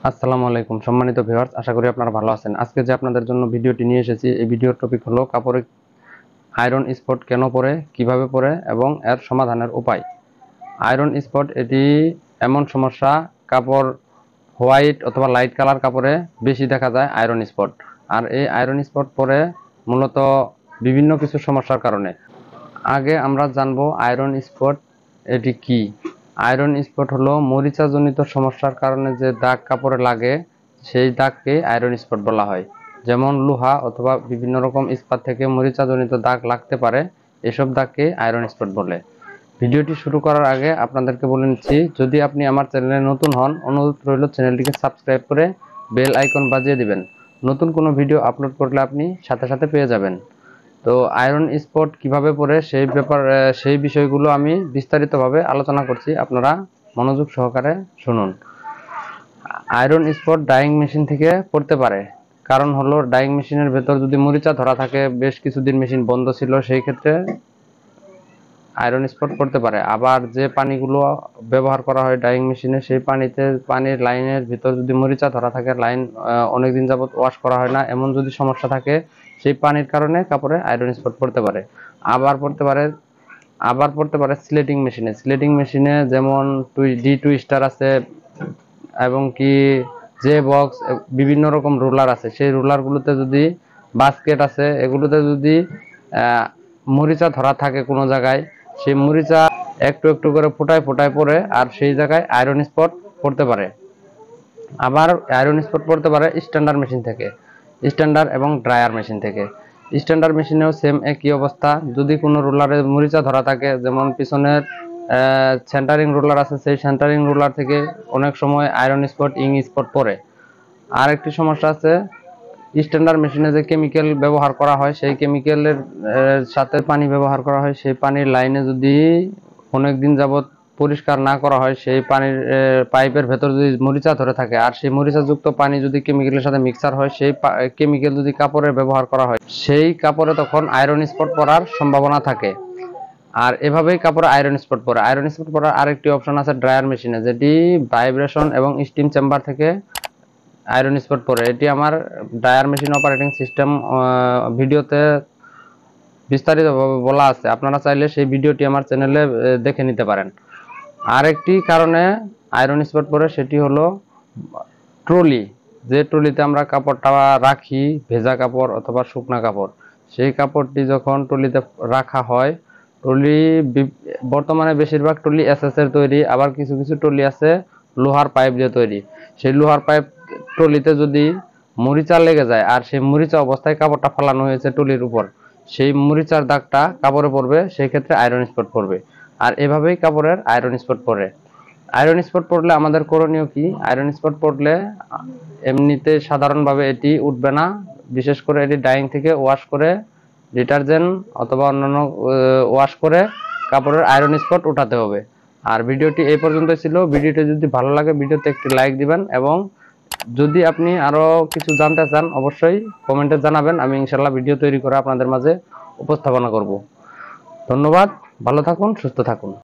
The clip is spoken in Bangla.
আসসালামু আলাইকুম সম্মানিত ভিউয়ার্স, আশা করি আপনারা ভালো আছেন। আজকে যে আপনাদের জন্য ভিডিওটি নিয়ে এসেছি, এই ভিডিওর টপিক হলো কাপড়ে আয়রন স্পট কেন পড়ে, কিভাবে পড়ে এবং এর সমাধানের উপায়। আয়রন স্পট এটি এমন সমস্যা, কাপড় হোয়াইট অথবা লাইট কালার কাপড়ে বেশি দেখা যায় আয়রন স্পট। আর এই আয়রন স্পট পড়ে মূলত বিভিন্ন কিছু সমস্যার কারণে। আগে আমরা জানবো আয়রন স্পট এটি কি। আয়রন স্পট হলো মরিচাজনিত সমস্যার কারণে যে দাগ কাপড়ে লাগে, সেই দাগকে আয়রন স্পট বলা হয়। যেমন লোহা অথবা বিভিন্ন রকম ইস্পাত থেকে মরিচাজনিত দাগ লাগতে পারে, এসব দাগকে আয়রন স্পট বলে। ভিডিওটি শুরু করার আগে আপনাদেরকে বলে নিচ্ছি, যদি আপনি আমার চ্যানেলে নতুন হন, অনুরোধ রইল চ্যানেলটিকে সাবস্ক্রাইব করে বেল আইকন বাজিয়ে দিবেন। নতুন কোনো ভিডিও আপলোড করলে আপনি সাথে সাথে পেয়ে যাবেন। তো আয়রন স্পট কিভাবে পড়ে সেই বিষয়গুলো আমি বিস্তারিতভাবে আলোচনা করছি, আপনারা মনোযোগ সহকারে শুনুন। আয়রন স্পট ডাইং মেশিন থেকে পড়তে পারে। কারণ হলো ডাইং মেশিনের ভেতর যদি মরিচা ধরা থাকে, বেশ কিছুদিন মেশিন বন্ধ ছিল, সেই ক্ষেত্রে আয়রন স্পট পড়তে পারে। আবার যে পানিগুলো ব্যবহার করা হয় ডাইং মেশিনে, সেই পানির লাইনের ভিতর যদি মরিচা ধরা থাকে, লাইন অনেকদিন যাবত ওয়াশ করা হয় না, এমন যদি সমস্যা থাকে, সেই পানির কারণে কাপড়ে আয়রন স্পট পড়তে পারে। আবার পড়তে পারে স্লেটিং মেশিনে যেমন ডি টুইস্টার আছে এবং কি যে বক্স, বিভিন্ন রকম রোলার আছে, সেই রোলারগুলোতে যদি বাস্কেট আছে, এগুলোতে যদি মরিচা ধরা থাকে কোনো জায়গায়, সেই মরিচা একটু একটু করে ফোটায় পড়ে, আর সেই জায়গায় আয়রন স্পট পড়তে পারে। আবার আয়রন স্পট পড়তে পারে স্ট্যান্ডার্ড এবং ড্রায়ার মেশিন থেকে। স্ট্যান্ডার্ড মেশিনেও সেম একই অবস্থা। যদি কোনো রোলারে মরিচা ধরা থাকে, যেমন পিছনের সেন্টারিং রোলার আছে, সেই সেন্টারিং রোলার থেকে অনেক সময় আয়রন স্পট, ইং স্পট পড়ে। আর একটি সমস্যা আছে, স্ট্যান্ডার্ড মেশিনে যে কেমিক্যাল ব্যবহার করা হয়, সেই কেমিক্যালের সাথে পানি ব্যবহার করা হয়, সেই পানির লাইনে যদি অনেক দিন যাবত পরিষ্কার না করা হয়, সেই পানির পাইপের ভেতর যদি মরিচা ধরে থাকে, আর সেই মরিচাযুক্ত পানি যদি কেমিক্যালের সাথে মিক্সার হয়, সেই কেমিক্যাল যদি কাপড়ে ব্যবহার করা হয়, সেই কাপড়ে তখন আয়রন স্পট পড়ার সম্ভাবনা থাকে। আর এভাবেই কাপড়ে আয়রন স্পট পড়ে। আয়রন স্পট পড়ার আরেকটি অপশন আছে ড্রায়ার মেশিনে, যেটি ভাইব্রেশন এবং স্টিম চেম্বার থেকে আয়রন স্পট পড়ে। এটি আমার ড্রায়ার মেশিন অপারেটিং সিস্টেম ভিডিওতে বিস্তারিতভাবে বলা আছে, আপনারা চাইলে সেই ভিডিওটি আমার চ্যানেলে দেখে নিতে পারেন। আরেকটি কারণে আয়রন স্পট পড়ে, সেটি হলো ট্রলি। যে ট্রলিতে আমরা কাপড়টা রাখি, ভেজা কাপড় অথবা শুকনা কাপড়, সেই কাপড়টি যখন ট্রলিতে রাখা হয়, ট্রলি বর্তমানে বেশিরভাগ ট্রলি এসএস এর তৈরি, আবার কিছু কিছু ট্রলি আছে লোহার পাইপ দিয়ে তৈরি। সেই লোহার পাইপ ট্রলিতে যদি মরিচা লেগে যায়, আর সেই মরিচা অবস্থায় কাপড়টা ফালানো হয়েছে ট্রলির উপর, সেই মরিচার দাগটা কাপড়ে পড়বে, সেই ক্ষেত্রে আয়রন স্পট পড়বে। আর এভাবেই কাপড়ের আয়রন স্পট পড়ে। আয়রন স্পট পড়লে আমাদের করণীয় কি? আয়রন স্পট পড়লে এমনিতে সাধারণভাবে এটি উঠবে না, বিশেষ করে এটি ডাইং থেকে ওয়াশ করে, ডিটারজেন্ট অথবা অন্যান্য ওয়াশ করে কাপড়ের আয়রন স্পট উঠাতে হবে। আর ভিডিওটি এই পর্যন্তই ছিল। ভিডিওটি যদি ভালো লাগে, ভিডিওতে একটি লাইক দিবেন, এবং যদি আপনি আরো কিছু জানতে চান, অবশ্যই কমেন্টে জানাবেন। আমি ইনশাল্লাহ ভিডিও তৈরি করে আপনাদের মাঝে উপস্থাপনা করব। ধন্যবাদ, ভালো থাকুন, সুস্থ থাকুন।